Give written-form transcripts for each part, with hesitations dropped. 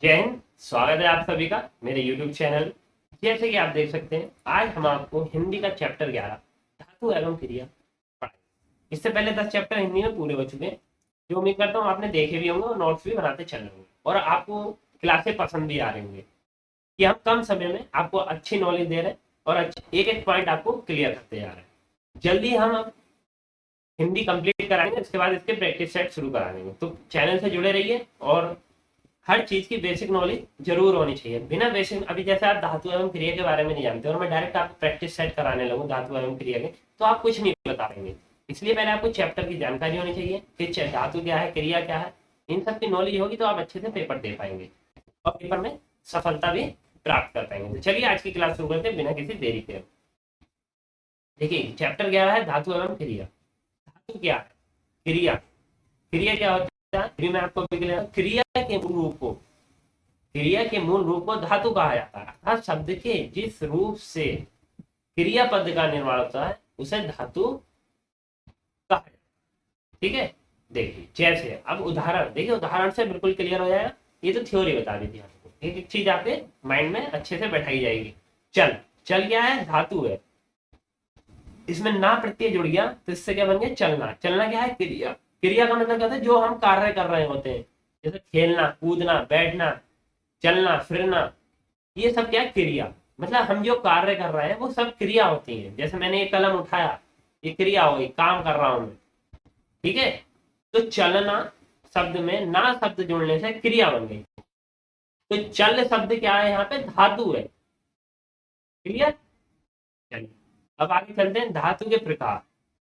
जय हिंद। स्वागत है आप सभी का मेरे YouTube चैनल। जैसे कि आप देख सकते हैं, आज हम आपको हिंदी का चैप्टर 11 धातु एवं क्रिया पढ़ाएंगे। इससे पहले 10 चैप्टर हिंदी में पूरे हो चुके हैं, जो उम्मीद करता हूँ आपने देखे भी होंगे और नोट्स भी बनाते चल रहे होंगे और आपको क्लासें पसंद भी आ रही होंगी कि हम कम समय में आपको अच्छी नॉलेज दे रहे हैं और एक एक पॉइंट आपको क्लियर करते जा रहे हैं। जल्दी हम अब हिंदी कंप्लीट कराएंगे, उसके बाद इसके प्रैक्टिस सेट शुरू करा देंगे। तो चैनल से जुड़े रहिए और हर चीज की बेसिक नॉलेज जरूर होनी चाहिए। बिना बेसिक, अभी जैसे आप धातु एवं क्रिया के बारे में नहीं जानते और मैं डायरेक्ट आपको प्रैक्टिस सेट कराने लगूं धातु एवं क्रिया के, तो आप कुछ नहीं बता पाएंगे। इसलिए पहले आपको चैप्टर की जानकारी होनी चाहिए, फिर धातु क्या है, क्रिया क्या है, इन सब की नॉलेज होगी तो आप अच्छे से पेपर दे पाएंगे और पेपर में सफलता भी प्राप्त कर पाएंगे। तो चलिए आज की क्लास शुरू करते हैं बिना किसी देरी के। देखिए चैप्टर 11 है धातु एवं क्रिया। धातु क्या है, क्रिया क्रिया क्या होता है, फिर मैं आपको क्रिया के मूल रूप को धातु कहा जाता है। अर्थात शब्द के जिस रूप से क्रिया पद का निर्माण होता है उसे धातु कहा जाता है। ठीक है, देखिए जैसे अब उदाहरण देखिए, उदाहरण से बिल्कुल क्लियर हो जाएगा। ये तो थ्योरी बता दी थी आपको, एक एक चीज आपके माइंड में अच्छे से बैठाई जाएगी। चल चल क्या है, धातु है, इसमें ना प्रत्यय जुड़ गया तो इससे क्या बन गया, चलना। चलना क्या है, क्रिया। क्रिया का मतलब क्या होता है, जो हम कार्य कर रहे होते हैं, जैसे खेलना, कूदना, बैठना, चलना, फिरना, ये सब क्या है, क्रिया। मतलब हम जो कार्य कर रहे हैं वो सब क्रिया होती है। जैसे मैंने ये कलम उठाया, ये क्रिया हो गई, काम कर रहा हूं मैं। ठीक है, तो चलना शब्द में ना शब्द जुड़ने से क्रिया बन गई। तो चल शब्द क्या है, यहाँ पे धातु है। क्लियर, चलिए अब आगे चलते हैं। धातु के प्रकार।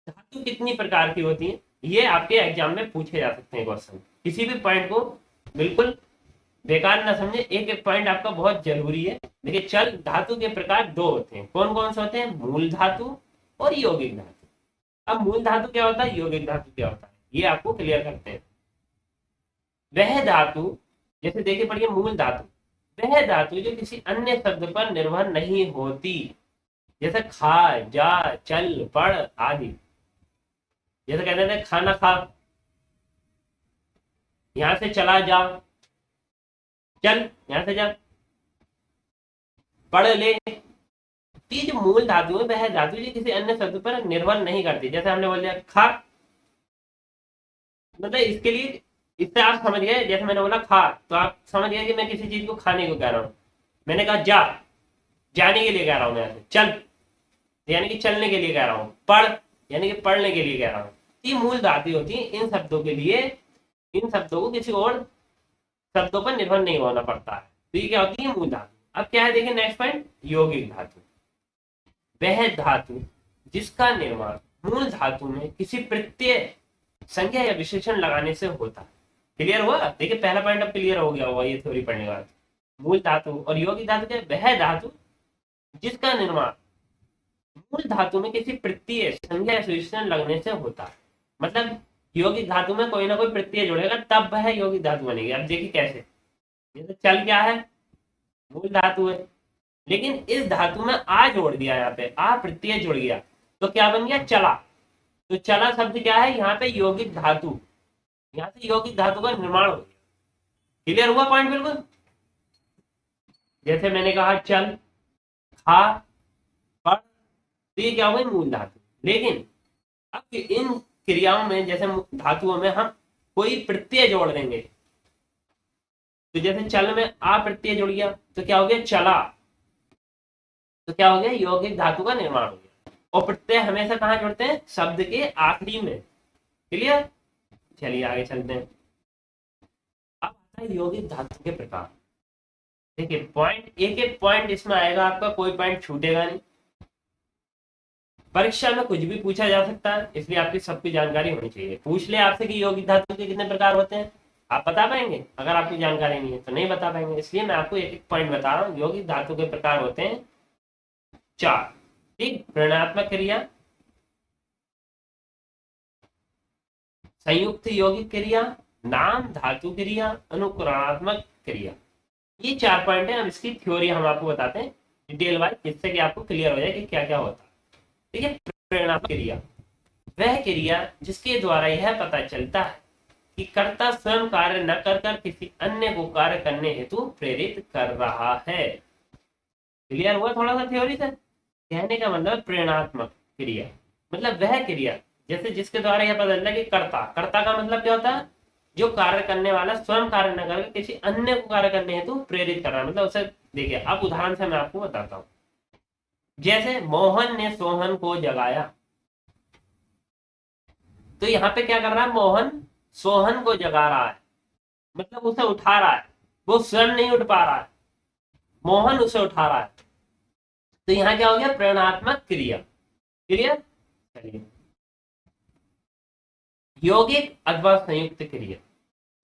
धातु कितनी प्रकार की होती है, ये आपके एग्जाम में पूछे जा सकते हैं क्वेश्चन। किसी भी पॉइंट को बिल्कुल बेकार ना समझे, एक एक पॉइंट आपका बहुत जरूरी है। देखिए चल धातु के प्रकार दो होते हैं। कौन कौन से होते हैं, मूल धातु और यौगिक धातु। अब मूल धातु क्या होता है, यौगिक धातु क्या होता है, ये आपको क्लियर करते हैं। वह धातु, जैसे देखिए पढ़िए, मूल धातु वह धातु जो किसी अन्य शब्द पर निर्भर नहीं होती, जैसे खा, जा, चल, पढ़ आदि। जैसे कहते थे खाना खा, यहां से चला जा, चल यहां से जा, पढ़ ले। ये जो मूल धातु है वह धातु जो किसी अन्य शब्द पर निर्भर नहीं करती। जैसे हमने बोल दिया खा, मतलब इसके लिए, इससे आप समझ गए। जैसे मैंने बोला खा तो आप समझ गए कि मैं किसी चीज को खाने को कह रहा हूँ। मैंने कहा जा, जाने के लिए कह रहा हूँ। मैं यहाँ से चल यानी कि चलने के लिए कह रहा हूँ। पढ़ यानी कि पढ़ने के लिए कह रहा हूँ। ये मूल धातु होती है। इन शब्दों के लिए, इन शब्दों को किसी और शब्दों पर निर्भर नहीं होना पड़ता है। तो ये क्या होती है, मूल धातु। अब क्या है, देखिए नेक्स्ट पॉइंट, यौगिक धातु। वह धातु जिसका निर्माण मूल धातु में किसी प्रत्यय, संज्ञा या विशेषण लगाने से होता है। क्लियर हुआ, देखिए पहला पॉइंट अब क्लियर हो गया होगा ये थ्योरी पढ़ने के बाद। मूल धातु और यौगिक धातु क्या है, वह धातु जिसका निर्माण मूल धातु में किसी प्रत्यय, संज्ञा या विशेषण लगने से होता है। मतलब यौगिक धातु में कोई ना कोई प्रत्यय जुड़ेगा तब वह यौगिक धातु बनेगी। अब देखिए कैसे, जैसे चल क्या है, मूल धातु है, लेकिन इस धातु में आ जोड़ दिया, यहाँ पे आ प्रत्यय जुड़ गया तो क्या बन गया, चला। तो चला शब्द क्या है, यहाँ पे यौगिक धातु, यहाँ से यौगिक धातु का निर्माण हो गया। क्लियर हुआ पॉइंट बिल्कुल। जैसे मैंने कहा चल, खा, पढ़, तो ये क्या हो गई, मूल धातु। लेकिन अब इन क्रियाओं में, जैसे धातुओं में हम कोई प्रत्यय जोड़ देंगे, तो जैसे चल में आ प्रत्यय जुड़ गया तो क्या हो गया, चला। तो क्या हो गया, यौगिक धातु का निर्माण हो गया। और प्रत्यय हमेशा कहाँ जुड़ते हैं, शब्द के आखिरी में। क्लियर, चलिए आगे चलते हैं। अब आता है यौगिक धातु के प्रकार। देखिए पॉइंट, एक एक पॉइंट इसमें आएगा आपका, कोई पॉइंट छूटेगा नहीं। परीक्षा में कुछ भी पूछा जा सकता है, इसलिए आपकी सबकी जानकारी होनी चाहिए। पूछ ले आपसे कि यौगिक धातु के कितने प्रकार होते हैं, आप बता पाएंगे। अगर आपकी जानकारी नहीं है तो नहीं बता पाएंगे, इसलिए मैं आपको एक एक पॉइंट बता रहा हूँ। यौगिक धातु के प्रकार होते हैं 4। ठीक, ऋणात्मक क्रिया, संयुक्त यौगिक क्रिया, नाम धातु क्रिया, अनुकरणात्मक क्रिया। ये 4 पॉइंट है। अब इसकी थ्योरी हम आपको बताते हैं डिटेल वाइज, जिससे कि आपको क्लियर हो जाए कि क्या क्या होता है। ठीक है, प्रेरणात्मक क्रिया वह क्रिया जिसके द्वारा यह पता चलता है कि कर्ता स्वयं कार्य न कर कर किसी अन्य को कार्य करने हेतु प्रेरित कर रहा है। क्लियर हुआ थोड़ा सा थ्योरी से? कहने का मतलब प्रेरणात्मक क्रिया मतलब वह क्रिया जैसे जिसके द्वारा यह पता चलता है कि कर्ता, कर्ता का मतलब क्या होता है? जो कार्य करने वाला स्वयं कार्य न करके किसी अन्य को कार्य करने हेतु प्रेरित कर रहा है, मतलब उसे देखिए अब उदाहरण से मैं आपको बताता हूँ। जैसे मोहन ने सोहन को जगाया, तो यहाँ पे क्या कर रहा है? मोहन सोहन को जगा रहा है, मतलब उसे उठा रहा है, वो स्वयं नहीं उठ पा रहा है, मोहन उसे उठा रहा है। तो यहाँ क्या हो गया? प्रेरणात्मक क्रिया। क्लियर? चलिए, यौगिक अथवा संयुक्त क्रिया,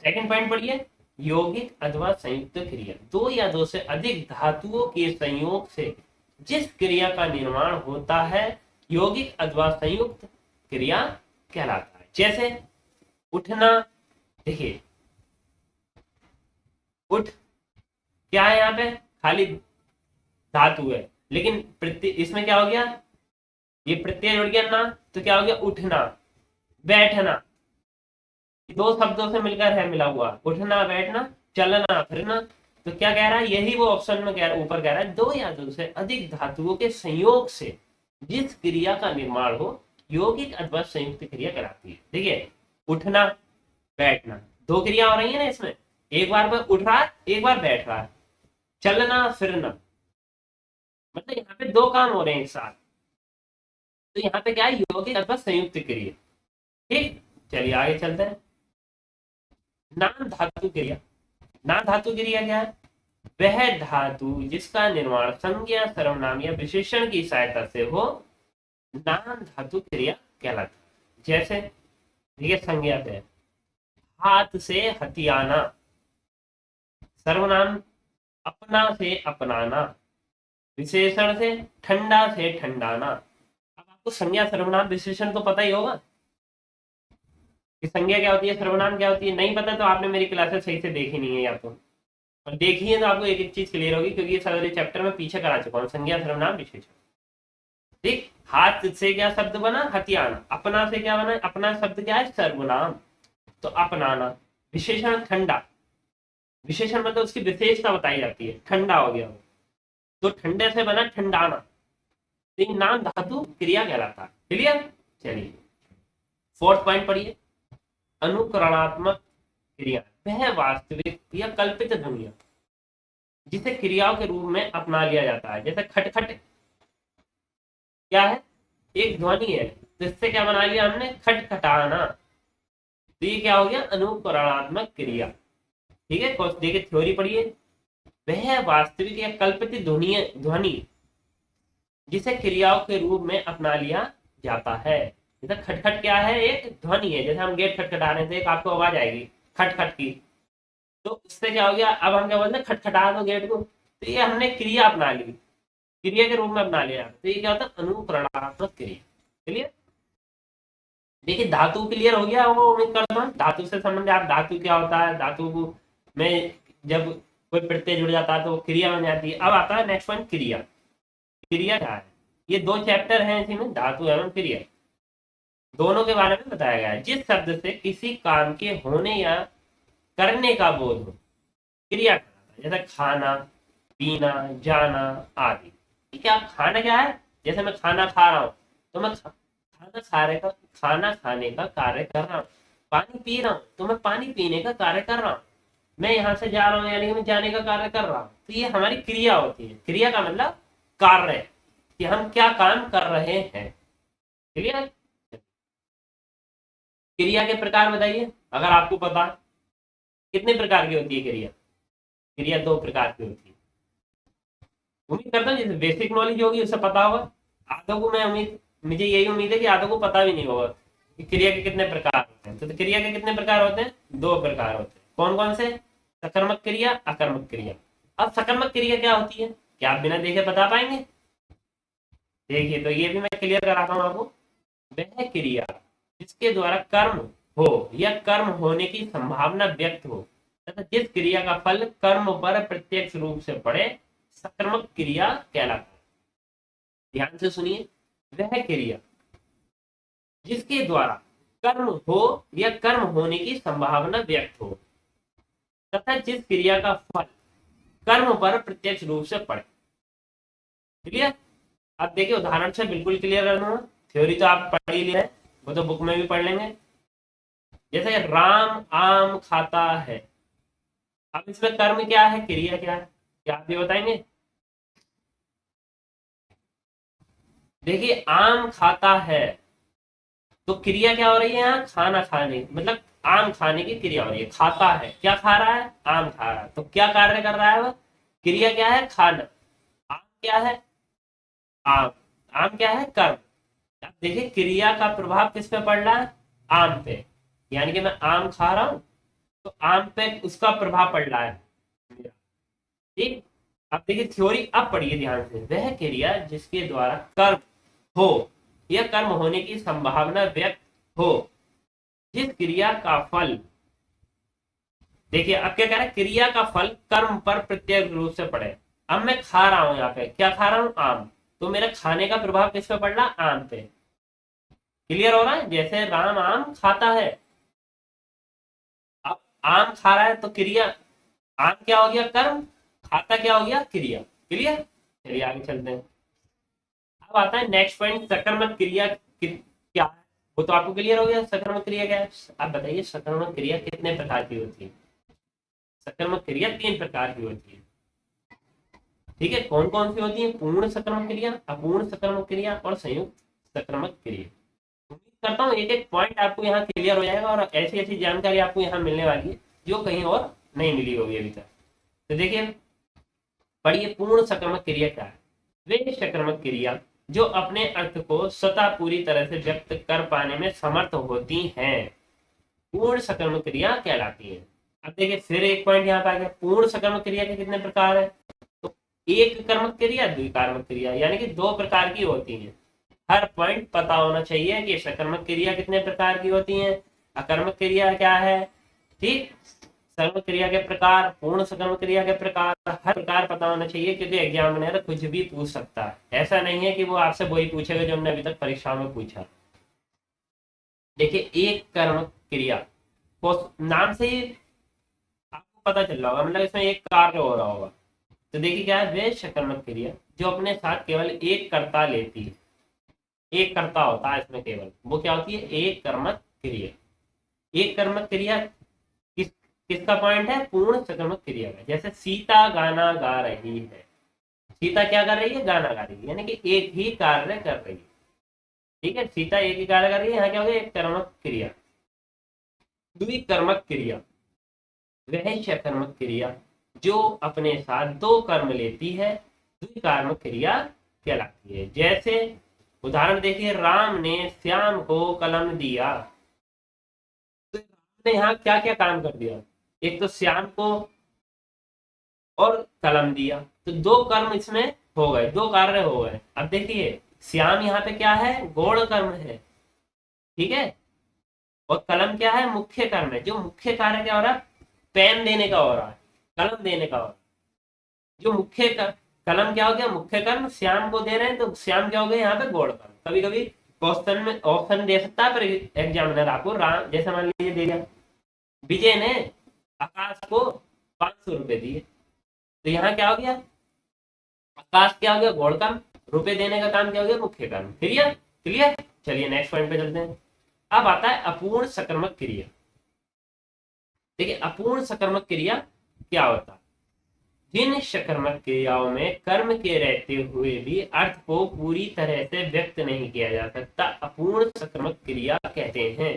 सेकंड पॉइंट पढ़िए। यौगिक अथवा संयुक्त क्रिया, दो या दो से अधिक धातुओं के संयोग से जिस क्रिया का निर्माण होता है यौगिक अथवा संयुक्त क्रिया कहलाता है। जैसे उठना, देखिए उठ क्या है? यहाँ पे खाली धातु है, लेकिन प्रत्यय इसमें क्या हो गया? ये प्रत्यय जुड़ गया ना, तो क्या हो गया? उठना, बैठना, दो शब्दों से मिलकर है मिला हुआ, उठना बैठना चलना फिरना। तो क्या कह रहा है? यही वो ऑप्शन में कह ऊपर कह रहा है, दो या दो से अधिक धातुओं के संयोग से जिस क्रिया का निर्माण हो यौगिक अथवा संयुक्त क्रिया कहलाती है। देखिए उठना बैठना, दो क्रिया हो रही है ना इसमें, एक बार वह उठ रहा है, एक बार बैठ रहा है। चलना फिरना, मतलब यहाँ पे दो काम हो रहे हैं एक साथ। तो यहाँ पे क्या है? यौगिक अथवा संयुक्त क्रिया। ठीक, चलिए आगे चलते हैं। नाम धातु क्रिया, नाम धातु क्रिया क्या है? वह धातु जिसका निर्माण संज्ञा सर्वनाम या विशेषण की सहायता से हो नाम धातु क्रिया कहलाती है। जैसे देखिए संज्ञा से, हाथ से हथियाना, सर्वनाम अपना से अपनाना, विशेषण से ठंडा से ठंडाना। अब आपको संज्ञा सर्वनाम विशेषण तो पता ही होगा कि संज्ञा क्या होती है, सर्वनाम क्या होती है। नहीं पता तो आपने मेरी क्लासेस सही से देखी नहीं है, या तो और देखी है तो आपको एक एक चीज क्लियर होगी, क्योंकि ये सारे चैप्टर में पीछे करा चुका हूँ, संज्ञा सर्वनाम विशेषण। ठीक, हाथ से क्या शब्द बना? हथियाना। अपना से क्या बना? अपना शब्द क्या है? सर्वनाम, तो अपनाना। विशेषण ठंडा, विशेषण मतलब उसकी विशेषता बताई जाती है, ठंडा हो गया वो, तो ठंडे से बना ठंडाना। तो ये नाम धातु क्रिया कहलाता है। क्लियर? चलिए फोर्थ पॉइंट पढ़िए। अनुकरणात्मक क्रिया वह वास्तविक या कल्पित ध्वनियां जिसे क्रियाओं के रूप में अपना लिया जाता है। जैसे खटखट क्या है? एक ध्वनि है, तो इससे क्या बना लिया हमने? खटखटाना। तो ये क्या हो गया? अनुकरणात्मक क्रिया। ठीक है, देखिए थ्योरी पढ़िए। वह वास्तविक या कल्पित ध्वनि ध्वनि जिसे क्रियाओं के रूप में अपना लिया जाता है। जैसे खटखट क्या है? एक ध्वनि है, जैसे हम गेट खटखटा रहे थे, एक आपको आवाज आएगी खटखट की, तो उससे क्या हो गया? अब हम क्या बोलते हैं? खटखटा दो गेट को। तो ये हमने क्रिया अपना ली, क्रिया के रूप में अपना लिया, तो ये क्या होता है? अनुकरणात्मक क्रिया। क्लियर? देखिए धातु क्लियर हो गया वो, उम्मीद करता हूँ धातु से संबंधित। आप धातु क्या होता है, धातु को में जब कोई प्रत्यय जुड़ जाता है तो क्रिया बन जाती है। अब आता है नेक्स्ट पॉइंट, क्रिया। क्रिया क्या है? ये दो चैप्टर हैं इसी में, धातु एवं क्रिया, दोनों के बारे में बताया गया है। जिस शब्द से किसी काम के होने या करने का बोध हो क्रिया कहलाता है। जैसे खाना पीना जाना आदि। ठीक है, आप खाना क्या है? जैसे मैं खाना खा रहा हूँ, तो मैं खाना खाने का कार्य कर रहा हूँ। पानी पी रहा हूँ तो मैं पानी पीने का कार्य कर रहा हूँ। मैं यहाँ से जा रहा हूँ यानी कि मैं जाने का कार्य कर रहा हूँ। तो ये हमारी क्रिया होती है। क्रिया का मतलब कार्य, कि हम क्या काम कर रहे हैं। क्लियर? क्रिया के प्रकार बताइए अगर आपको पता। कितने प्रकार की होती है क्रिया? क्रिया दो प्रकार की होती है। उम्मीद करता हूँ जैसे बेसिक नॉलेज होगी उससे पता होगा। आधों को मैं उम्मीद मुझे यही उम्मीद है कि आधों को पता भी नहीं होगा कि क्रिया के कितने प्रकार होते हैं। तो क्रिया के कितने प्रकार होते हैं? दो प्रकार होते हैं। कौन कौन से? सकर्मक क्रिया, अकर्मक क्रिया। अब सकर्मक क्रिया क्या होती है, क्या आप बिना देखे बता पाएंगे? देखिए तो ये भी मैं क्लियर कराता हूँ आपको। वह क्रिया जिसके द्वारा कर्म हो या कर्म होने की संभावना व्यक्त हो तथा जिस क्रिया का फल कर्म पर प्रत्यक्ष रूप से पड़े सकर्मक क्रिया कहलाता है। ध्यान से सुनिए, वह क्रिया जिसके द्वारा कर्म हो या कर्म होने की संभावना व्यक्त हो, तथा जिस क्रिया का फल कर्म पर प्रत्यक्ष रूप से पड़े। क्लियर? अब देखिए उदाहरण से बिल्कुल क्लियर कर दूंगा। थ्योरी तो आप पढ़ ही लिए, वो तो बुक में भी पढ़ लेंगे। जैसे राम आम खाता है, अब इसमें कर्म क्या है, क्रिया क्या है, क्या आप ये बताएंगे? देखिए आम खाता है तो क्रिया क्या हो रही है यहाँ, खाना खाने, मतलब आम खाने की क्रिया हो रही है। खाता है, क्या खा रहा है, आम खा रहा है, तो क्या कार्य कर रहा है वह, क्रिया क्या है, खाना। आम क्या है, आम, आम क्या है, कर्म। अब देखिए क्रिया का प्रभाव किस पे पड़ रहा है, आम पे, यानी कि मैं आम खा रहा हूं तो आम पे उसका प्रभाव पड़ रहा है। ठीक। अब देखिए थ्योरी अब पढ़िए ध्यान से। वह क्रिया जिसके द्वारा कर्म हो या कर्म होने की संभावना व्यक्त हो, जिस क्रिया का फल, देखिए अब क्या कह रहा है, क्रिया का फल कर्म पर प्रत्यक्ष रूप से पड़े। अब मैं खा रहा हूं, यहाँ पे क्या खा रहा हूं, आम, तो मेरा खाने का प्रभाव किस पे पड़ रहा, आम पे। क्लियर हो रहा है? जैसे राम आम खाता है, अब आम खा रहा है तो क्रिया, आम क्या हो गया, कर्म, खाता क्या हो गया, क्रिया। क्लियर? चलिए आगे चलते हैं। अब आता है नेक्स्ट पॉइंट, सकर्मक क्रिया क्या है, वो तो आपको क्लियर हो गया सकर्मक क्रिया क्या है। आप बताइए सकर्मक क्रिया कितने प्रकार की होती है। सकर्मक क्रिया 3 प्रकार की होती है। ठीक है, कौन कौन सी होती है, पूर्ण सकर्मक क्रिया, अपूर्ण सकर्मक क्रिया और संयुक्त सकर्मक क्रिया। उम्मीद करता हूँ एक एक पॉइंट आपको यहाँ क्लियर हो जाएगा और ऐसी ऐसी जानकारी आपको यहाँ मिलने वाली है जो कहीं और नहीं मिली होगी अभी तक। तो देखिए पढ़िए, पूर्ण सकर्मक क्रिया क्या है। वे सकर्मक क्रिया जो अपने अर्थ को स्वतः पूरी तरह से व्यक्त कर पाने में समर्थ होती हैं, पूर्ण सकर्मक क्रिया कहलाती है। अब देखिए फिर एक पॉइंट यहाँ पे आ गया, पूर्ण सकर्मक क्रिया के कितने प्रकार है, तो एक कर्मक क्रिया, द्विकर्मक क्रिया, यानी कि 2 प्रकार की होती है। हर पॉइंट पता होना चाहिए कि सकर्मक क्रिया कितने प्रकार की होती है, अकर्मक क्रिया क्या है। ठीक, सकर्मक क्रिया के प्रकार, पूर्ण सकर्मक क्रिया के प्रकार, हर प्रकार पता होना चाहिए, क्योंकि एग्जामिनर कुछ भी पूछ सकता है। ऐसा नहीं है कि वो आपसे वही पूछेगा जो हमने अभी तक परीक्षा में पूछा। देखिए एक कर्मक क्रिया को नाम से ही आपको पता चल रहा होगा, मतलब इसमें एक कार्य हो रहा होगा। तो देखिए क्या है, वे सकर्मक क्रिया जो अपने साथ केवल एक कर्ता लेती है, एक कर्ता होता है इसमें केवल, वो क्या होती है, एक कर्मक क्रिया। एक कर्मक क्रिया किसका पॉइंट है, पूर्ण सकर्मक क्रिया का। जैसे सीता गाना गा रही है, सीता क्या कर रही है, गाना गा रही है, यानी कि एक ही कार्य कर रही है। ठीक है, सीता एक ही कार्य कर रही है, यहाँ क्या हो गया, एक कर्मक क्रिया। द्विकर्मक क्रिया वह सकर्मक क्रिया जो अपने साथ 2 कर्म लेती है, द्विकर्मक क्रिया कहलाती है। जैसे उदाहरण देखिए, राम ने श्याम को कलम दिया, तो राम ने यहाँ क्या क्या काम कर दिया, एक तो श्याम को और कलम दिया, तो 2 कर्म इसमें हो गए, 2 कार्य हो गए। अब देखिए श्याम यहाँ पे क्या है, गौण कर्म है। ठीक है, और कलम क्या है, मुख्य कर्म है। जो मुख्य कार्य क्या हो रहा है, पेन देने का हो रहा है, कलम देने का हो रहा है। जो मुख्य कलम क्या हो गया, मुख्य कर्म, श्याम को दे रहे हैं तो श्याम क्या हो गया, यहाँ पे गौण कर्म। कभी कभी क्वेश्चन में ऑप्शन दे सकता है, पर एग्जामिनर आपको राम, जैसे मान लीजिए दे दिया, विजय ने आकाश को 500 रुपए दिए, तो यहाँ क्या हो गया, आकाश क्या हो गया, गौण कर्म, रुपए देने का काम क्या हो गया, मुख्य कर्म। क्लियर? क्लियर? चलिए नेक्स्ट पॉइंट पे चलते हैं। अब आता है अपूर्ण सकर्मक क्रिया। देखिए अपूर्ण सकर्मक क्रिया क्या होता है, जिन सकर्मक क्रियाओं में कर्म के रहते हुए भी अर्थ को पूरी तरह से व्यक्त नहीं किया जा सकता, अपूर्ण सकर्मक क्रिया कहते हैं।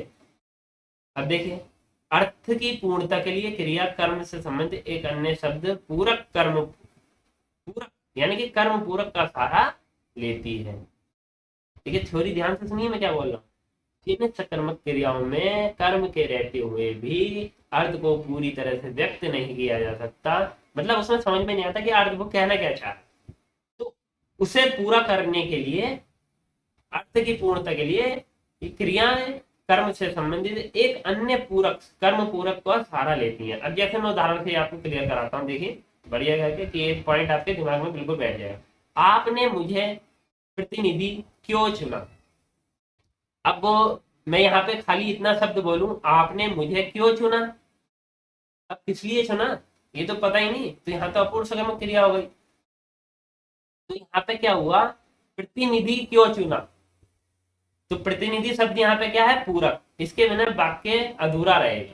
अब देखिए, अर्थ की पूर्णता के लिए क्रिया कर्म से संबंधित एक अन्य शब्द पूरक कर्म, पूरक यानी कि कर्म पूरक का सहारा लेती है। ठीक है, थ्योरी ध्यान से सुनिए मैं क्या बोल रहा हूँ। जिन सकर्मक क्रियाओं में कर्म के रहते हुए भी अर्थ को पूरी तरह से व्यक्त नहीं किया जा सकता, मतलब उसमें समझ में नहीं आता कि अर्थ को कहना क्या चाह रहा है, तो उसे पूरा करने के लिए, अर्थ की पूर्णता के लिए क्रियाएं कर्म से संबंधित एक अन्य पूरक, कर्म पूरक का सहारा लेती हैं। अब जैसे मैं उदाहरण से आपको क्लियर कराता हूँ, देखिए बढ़िया करके कि एक पॉइंट आपके दिमाग में बिल्कुल बैठ जाएगा। आपने मुझे प्रतिनिधि क्यों चुना, अब वो मैं यहाँ पे खाली इतना शब्द बोलूं, आपने मुझे क्यों चुना, अब किस लिए चुना ये तो पता ही नहीं, तो यहाँ तो अपूर्ण सकर्मक क्रिया हो गई। तो यहाँ पे क्या हुआ, प्रतिनिधि क्यों चुना, तो प्रतिनिधि शब्द यहाँ पे क्या है, पूरक, इसके बिना वाक्य अधूरा रहेगा।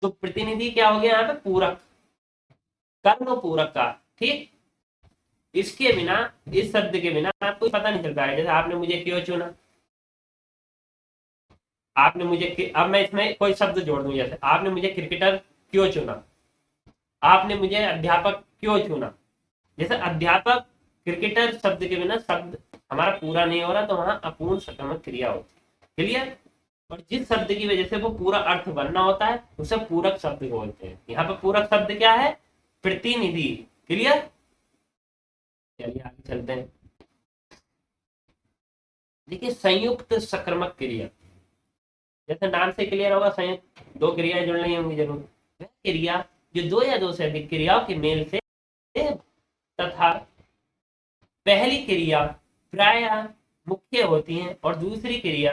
तो प्रतिनिधि क्या हो गया यहाँ पे, पूरक, कर्म पूरक का, ठीक। इसके बिना, इस शब्द के बिना आपको पता नहीं चलता है। जैसे आपने मुझे क्यों चुना, आपने मुझे, अब मैं इसमें कोई शब्द जोड़ दूं, जैसे आपने मुझे क्रिकेटर क्यों चुना, आपने मुझे अध्यापक क्यों चुना। जैसे अध्यापक क्रिकेटर शब्द के बिना शब्द हमारा पूरा नहीं हो रहा, तो वहां अपूर्ण सकर्मक क्रिया होती है, क्लियर। और जिस शब्द की वजह से वो पूरा अर्थ बनना होता है उसे पूरक शब्द बोलते हैं। यहाँ पे पूरक शब्द क्या है, प्रतिनिधि, क्लियर। चलिए आगे चलते हैं। देखिए संयुक्त सकर्मक क्रिया, जैसे नाम से क्लियर होगा, संयुक्त दो क्रियाएं जुड़ रही होंगी जरूर। वह क्रिया जो दो या दो से अधिक क्रियाओं के मेल से तथा पहली क्रिया प्राय मुख्य होती है और दूसरी क्रिया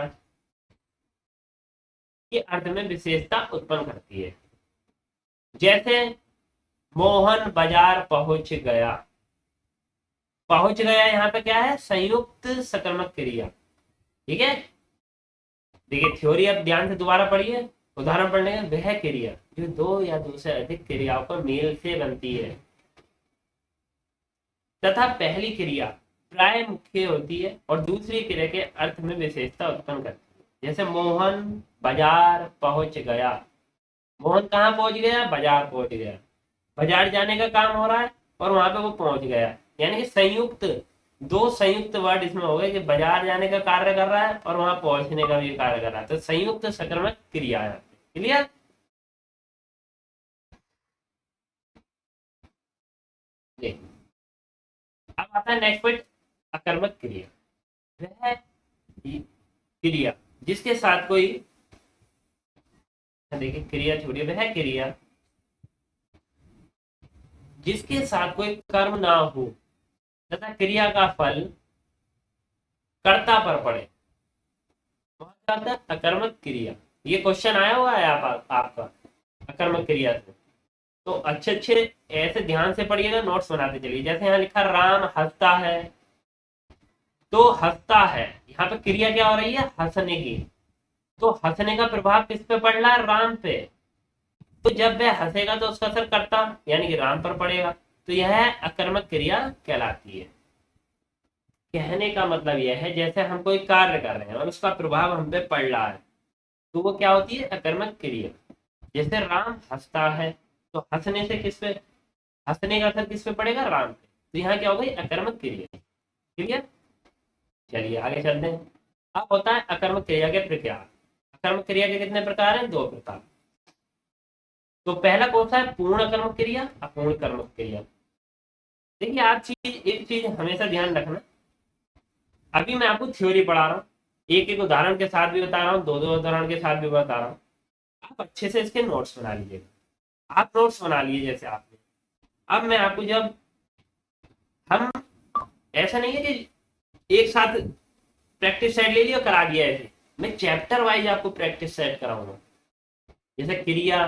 के अर्थ में विशेषता उत्पन्न करती है। जैसे मोहन बाजार पहुंच गया, पहुंच गया यहाँ पे क्या है, संयुक्त सकर्मक क्रिया, ठीक है। देखिए थ्योरी अब ध्यान से दोबारा पढ़िए, उदाहरण पढ़ने का, वह क्रिया जो दो या दो से अधिक क्रियाओं का मेल से बनती है तथा पहली क्रिया प्राय मुख्य होती है और दूसरी क्रिया के अर्थ में विशेषता उत्पन्न करती है। जैसे मोहन बाजार पहुंच गया, मोहन कहाँ पहुंच गया, बाजार पहुंच गया, बाजार जाने का काम हो रहा है और वहां पे वो पहुंच गया, यानी कि संयुक्त, दो संयुक्त वर्ड इसमें हो गए कि बाजार जाने का कार्य कर रहा है और वहां पहुंचने का भी कार्य कर रहा है, तो संयुक्त सकर्मक क्रिया है, क्लियर। अब आता है नेक्स्ट पॉइंट, अकर्मक क्रिया। वह क्रिया जिसके साथ कोई, देखिए क्रिया छोड़िए, वह क्रिया जिसके साथ कोई कर्म ना हो तथा क्रिया का फल कर्ता पर पड़े, वह क्या होता है, अकर्मक क्रिया। ये क्वेश्चन आया हुआ है आपका अकर्मक क्रिया से, तो अच्छे अच्छे ऐसे ध्यान से पढ़िएगा, नोट्स बनाते चलिए। जैसे यहाँ लिखा राम हंसता है, तो हंसता है, यहाँ पे क्रिया क्या हो रही है, हंसने की, तो हंसने का प्रभाव किस पे पड़ रहा है, राम पे, तो जब वह हंसेगा तो उसका असर कर्ता यानी कि राम पर पड़ेगा, तो यह अकर्मक क्रिया कहलाती है। कहने का मतलब यह है जैसे हम कोई कार्य कर रहे हैं और उसका प्रभाव हम पे पड़ रहा है, तो वो क्या होती है, अकर्मक क्रिया। जैसे राम हंसता है, तो हंसने से किस पे, हंसने का असर किस पे पड़ेगा, राम पे, तो यहाँ क्या हो गई, अकर्मक क्रिया, क्लियर। चलिए आगे चलते हैं। अब होता है अकर्मक क्रिया के प्रकार। अकर्मक क्रिया के कितने प्रकार हैं, दो प्रकार। तो पहला कौन सा है, पूर्ण कर्मक क्रिया, अपूर्ण कर्मक क्रिया। देखिए आप एक चीज हमेशा ध्यान रखना, अभी मैं आपको थ्योरी पढ़ा रहा हूँ, एक एक उदाहरण के साथ भी बता रहा हूँ, दो दो उदाहरण के साथ भी बता रहा हूँ, आप अच्छे से इसके नोट्स बना लीजिएगा। आप नोट्स बना लीजिए जैसे आपने, अब मैं आपको, जब हम, ऐसा नहीं है कि एक साथ प्रैक्टिस सेट ले लिया करा दिया, ऐसे मैं चैप्टर वाइज आपको प्रैक्टिस सेट कराऊंगा। जैसे क्रिया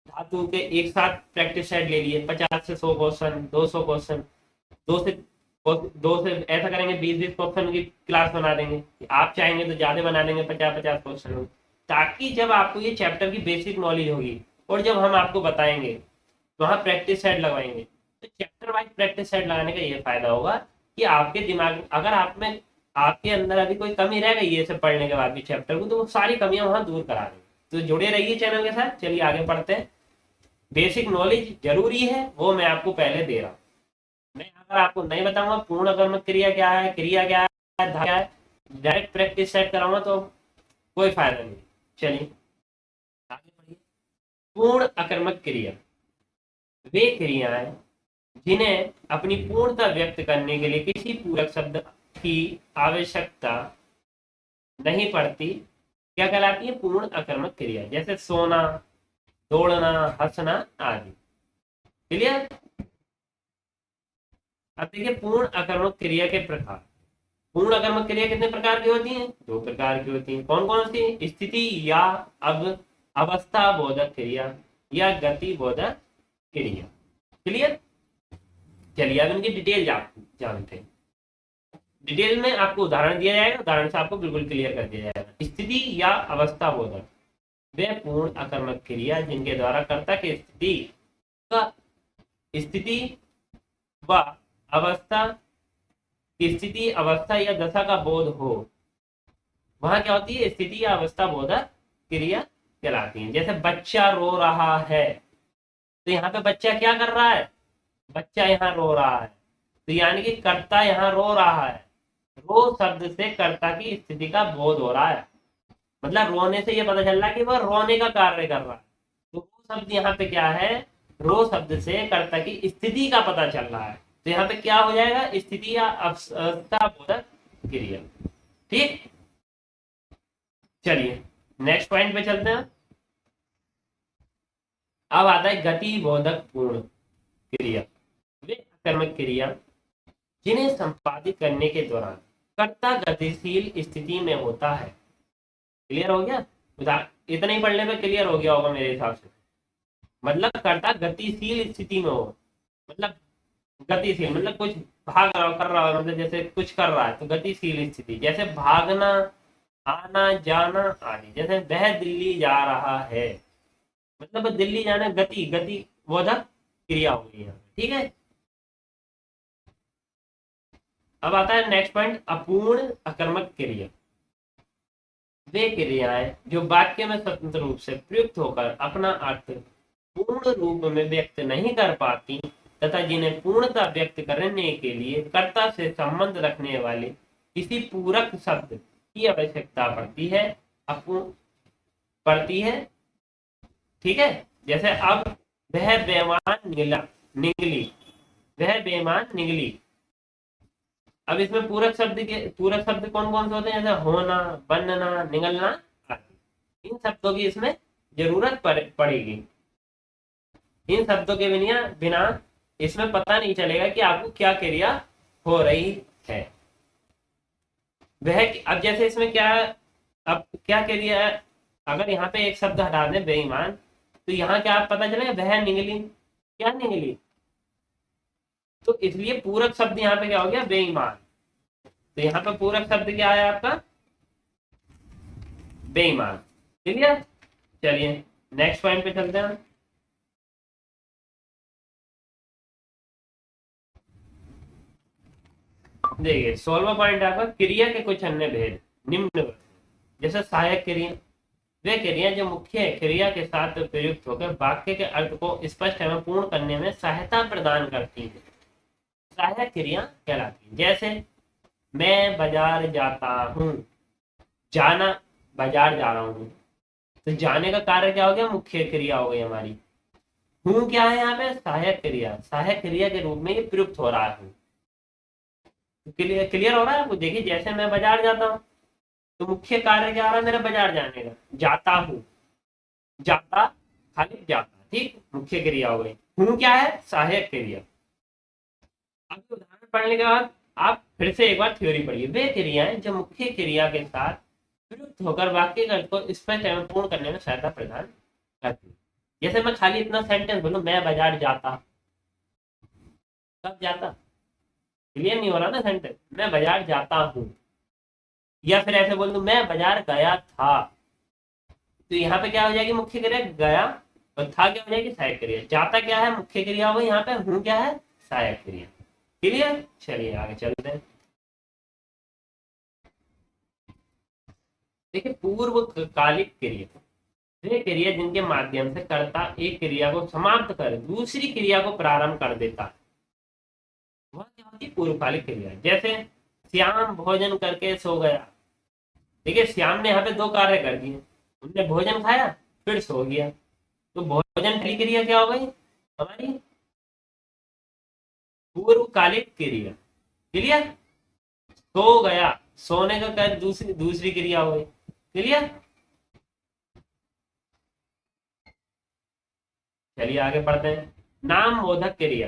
धातु के एक साथ प्रैक्टिस सेट ले लिए, 50 से 100 क्वेश्चन, 200 क्वेश्चन, दो से दो से ऐसा करेंगे, 20-20 क्वेश्चन की क्लास बना देंगे। आप चाहेंगे तो ज्यादा बना देंगे, 50-50 क्वेश्चन, ताकि जब आपको ये चैप्टर की बेसिक नॉलेज होगी और जब हम आपको बताएंगे तो वहाँ प्रैक्टिस सेट लगवाएंगे, तो चैप्टर वाइज प्रैक्टिस सेट लगाने का ये फायदा होगा कि आपके दिमाग, अगर आप में, आपके अंदर अभी कोई कमी रह गई है इसे पढ़ने के बाद भी चैप्टर को, तो वो सारी कमियां वहां दूर करा देंगे। तो जुड़े रहिए चैनल के साथ। चलिए आगे पढ़ते हैं। बेसिक नॉलेज जरूरी है, वो मैं आपको पहले दे रहा हूँ। मैं अगर आपको नहीं बताऊंगा पूर्ण कर्मक क्रिया क्या है, क्रिया क्या है, क्या है, डायरेक्ट प्रैक्टिस सेट कराऊंगा तो कोई फायदा नहीं। चलिए आगे पढ़िए। पूर्ण अकर्मक क्रिया वे क्रियाएं जिन्हें अपनी पूर्णता व्यक्त करने के लिए किसी पूरक शब्द की आवश्यकता नहीं पड़ती, क्या कहलाती है, पूर्ण अकर्मक क्रिया। जैसे सोना, दौड़ना, हंसना आदि, क्लियर। अब देखिए पूर्ण अकर्मक क्रिया के प्रकार। पूर्ण अकर्मक क्रिया कितने प्रकार की होती हैं? दो प्रकार की होती हैं। कौन कौन सी? स्थिति या अब अवस्था बोधक क्रिया या गति बोधक क्रिया। क्लियर? चलिए अब इनकी डिटेल जानते हैं। डिटेल में आपको उदाहरण दिया जाएगा, उदाहरण से आपको बिल्कुल क्लियर कर दिया जाएगा। स्थिति या अवस्था बोधक वे पूर्ण अकर्मक क्रिया जिनके द्वारा कर्ता की स्थिति व अवस्था स्थिति अवस्था या दशा का बोध हो, वहां क्या होती है? स्थिति या अवस्था बोधक क्रिया कहलाती है। जैसे बच्चा रो रहा है, तो यहाँ पे बच्चा क्या कर रहा है? बच्चा यहाँ रो रहा है, तो यानी कि कर्ता यहाँ रो रहा है। रो शब्द से कर्ता की स्थिति का बोध हो रहा है, मतलब रोने से ये पता चल रहा है कि वह रोने का कार्य कर रहा है। तो रो शब्द यहाँ पे क्या है? रो शब्द से कर्ता की स्थिति का पता चल रहा है, तो यहाँ पे क्या हो जाएगा? स्थिति या अवस्था बोधक क्रिया। ठीक, चलिए नेक्स्ट पॉइंट पे चलते हैं। अब आता है गति बोधक पूर्ण क्रिया। वे कर्मक क्रिया जिन्हें संपादित करने के दौरान कर्ता गतिशील स्थिति में होता है। क्लियर हो गया? इतना ही पढ़ने पे क्लियर हो गया होगा मेरे हिसाब से। मतलब कर्ता गतिशील स्थिति में हो, मतलब गतिशील मतलब कुछ भाग रहा कर रहा है, मतलब जैसे कुछ कर रहा है तो गतिशील स्थिति, जैसे भागना, आना जाना आदि। जैसे वह दिल्ली जा रहा है, मतलब दिल्ली जाना गति बोधक क्रिया हो गई है। ठीक है, अब आता है नेक्स्ट पॉइंट, अपूर्ण अकर्मक क्रिया। वे क्रियाएं जो वाक्य में स्वतंत्र रूप से प्रयुक्त होकर अपना अर्थ पूर्ण रूप में व्यक्त नहीं कर पाती तथा जिन्हें पूर्णता व्यक्त करने के लिए कर्ता से संबंध रखने वाले किसी पूरक शब्द की आवश्यकता पड़ती है। ठीक है, जैसे अब वह बेईमान निगली, वह बेईमान निगली। अब इसमें पूरक शब्द कौन कौन से होते हैं? जैसे होना, बनना, निगलना आदि। इन शब्दों की इसमें जरूरत पड़ेगी। इन शब्दों के बिना इसमें पता नहीं चलेगा कि आपको क्या क्रिया हो रही है। वह अब जैसे इसमें क्या, अब क्या क्रिया है? अगर यहाँ पे एक शब्द हटा दें बेईमान, तो यहाँ क्या पता चलेगा? वह निगली, क्या निगली? तो इसलिए पूरक शब्द यहाँ पे क्या हो गया? बेईमान। तो यहाँ पे पूरक शब्द क्या है आपका? बेईमान। क्लियर? चलिए नेक्स्ट पॉइंट पे चलते हैं। देखिए 16वां पॉइंट आपका, क्रिया के कुछ अन्य भेद निम्न। जैसे सहायक क्रिया, वे क्रिया जो मुख्य क्रिया के साथ प्रयुक्त होकर वाक्य के अर्थ को स्पष्ट एवं पूर्ण करने में सहायता प्रदान करती है, सहायक क्रिया कहलाती है। जैसे मैं बाजार जाता हूँ, जाना, बाजार जा रहा हूँ, तो जाने का कार्य क्या हो गया? मुख्य क्रिया हो गई हमारी। हूँ क्या है यहाँ पे? सहायक क्रिया। सहायक क्रिया के रूप में ये प्रयुक्त हो रहा है। क्लियर हो रहा है आपको? देखिए जैसे मैं बाजार जाता हूँ, तो मुख्य कार्य क्या आ रहा है मेरा? बाजार जाने का। जाता हूँ, जाता, खाली जाता, ठीक, मुख्य क्रिया हो गई। हूँ क्या है? सहायक क्रिया। अब उदाहरण पढ़ने के बाद आप फिर से एक बार थ्योरी पढ़िए। वे क्रियाएं जो मुख्य क्रिया के साथ प्रयुक्त होकर वाक्य के अर्थ को स्पष्ट एवं पूर्ण करने में सहायता प्रदान करती है। जैसे मैं खाली इतना सेंटेंस बोलूं, मैं बाजार जाता, कब जाता? क्लियर नहीं हो रहा ना सेंटेंस? मैं बाजार जाता हूँ। या फिर ऐसे बोल दूं, मैं बाजार गया था, तो यहाँ पे क्या हो जाएगी? मुख्य क्रिया गया, और था क्या हो जाएगी? सहायक क्रिया। जाता क्या है? मुख्य क्रिया हो गई। यहाँ पे हूँ क्या है? सहायक क्रिया। क्लियर? चलिए आगे चलते हैं। देखिए पूर्व कालिक क्रिया, वे क्रिया जिनके माध्यम से कर्ता एक क्रिया को समाप्त कर दूसरी क्रिया को प्रारंभ कर देता है, वह क्या होती है? पूर्वकालिक क्रिया। जैसे श्याम भोजन करके सो गया। देखिए श्याम ने यहाँ पे दो कार्य कर दिए, उनने भोजन खाया फिर सो गया, तो भोजन की क्रिया क्या हो गई हमारी? पूर्वकालिक क्रिया। क्लियर? सो गया, सोने का कार्य दूसरी क्रिया हो गई। क्लियर? चलिए आगे पढ़ते हैं। नाम बोधक क्रिया,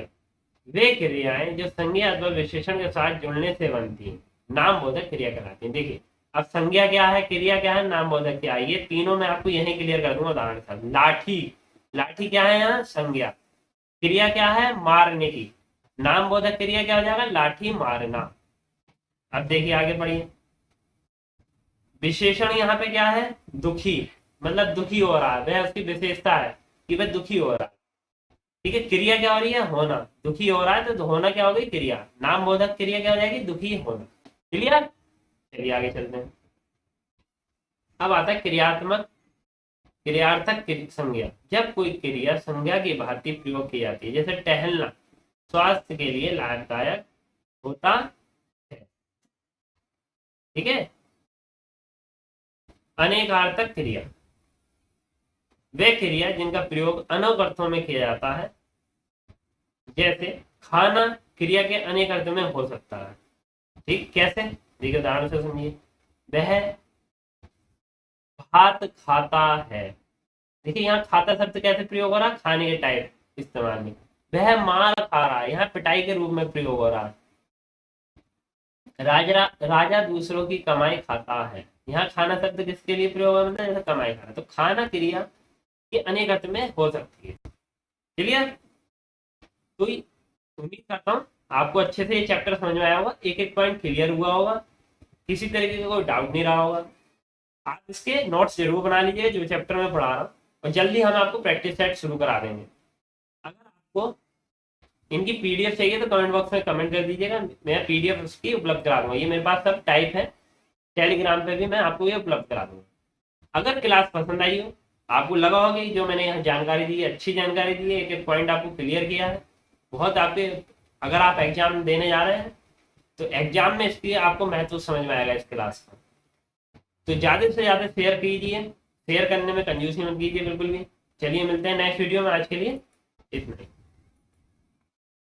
वे क्रियाएं जो संज्ञा अथवा विशेषण के साथ जुड़ने से बनती हैं। नाम बोधक क्रिया कहलाती है। देखिए अब संज्ञा क्या है, क्रिया क्या है, नाम बोधक क्या है, ये तीनों मैं आपको यही क्लियर कर दूंगा उदाहरण के साथ। लाठी, लाठी क्या है यहाँ, संज्ञा। क्रिया क्या है, मारने की। नाम बोधक क्रिया क्या हो जाएगा, लाठी मारना। अब देखिए आगे पढ़िए। विशेषण यहाँ पे क्या है, दुखी, मतलब दुखी हो रहा है, वह उसकी विशेषता है कि वह दुखी हो रहा है। ठीक है, क्रिया क्या हो रही है, होना। दुखी हो रहा है तो होना क्या हो गई, क्रिया। नाम बोधक क्रिया क्या हो जाएगी, दुखी होना। क्लियर। चलिए आगे चलते हैं। अब आता है क्रियात्मक क्रियार्थक संज्ञा। जब कोई क्रिया संज्ञा की भांति प्रयोग की जाती है, जैसे टहलना स्वास्थ्य के लिए लाभदायक होता है। ठीक है। अनेकार्थक क्रिया, वे क्रिया जिनका प्रयोग अनेक अर्थों में किया जाता है। जैसे खाना क्रिया के अनेक अर्थ में हो सकता है। ठीक, कैसे, देखिए उदाहरण से समझिए। वह भात खाता है। देखिए यहाँ खाता शब्द कैसे प्रयोग हो रहा है, खाने के टाइप इस्तेमाल में। वह मार खा रहा है, यहाँ पिटाई के रूप में प्रयोग हो रहा है। राजा राजा दूसरों की कमाई खाता है, यहाँ खाना शब्द किसके लिए प्रयोग है, मतलब जैसे कमाई खाना। तो खाना क्रिया के अनेक अर्थ में हो सकती है। क्लियर। तो उम्मीद करता हूँ आपको अच्छे से ये चैप्टर समझ में आया होगा, एक एक पॉइंट क्लियर हुआ होगा, किसी तरीके का कोई डाउट नहीं रहा होगा। आप इसके नोट्स जरूर बना लीजिए जो चैप्टर में पढ़ा रहा हूँ, और जल्दी हम आपको प्रैक्टिस सेट शुरू करा देंगे। अगर आपको इनकी पीडीएफ चाहिए तो कमेंट बॉक्स में कमेंट कर दीजिएगा, मैं पीडीएफ उसकी उपलब्ध करा दूंगा। ये मेरे पास सब टाइप है, टेलीग्राम पे भी मैं आपको ये उपलब्ध करा दूंगा। अगर क्लास पसंद आई हो, आपको लगा होगा कि जो मैंने यहाँ जानकारी दी है, अच्छी जानकारी दी है, एक एक पॉइंट आपको क्लियर किया है, बहुत आपके, अगर आप एग्जाम देने जा रहे हैं तो एग्जाम में इसकी आपको महत्व समझ में आएगा इस क्लास का। तो ज़्यादा से ज़्यादा शेयर कीजिए, शेयर करने में कंजूसी मत कीजिए बिल्कुल भी। चलिए मिलते हैं नेक्स्ट वीडियो में, आज के लिए इतना ही।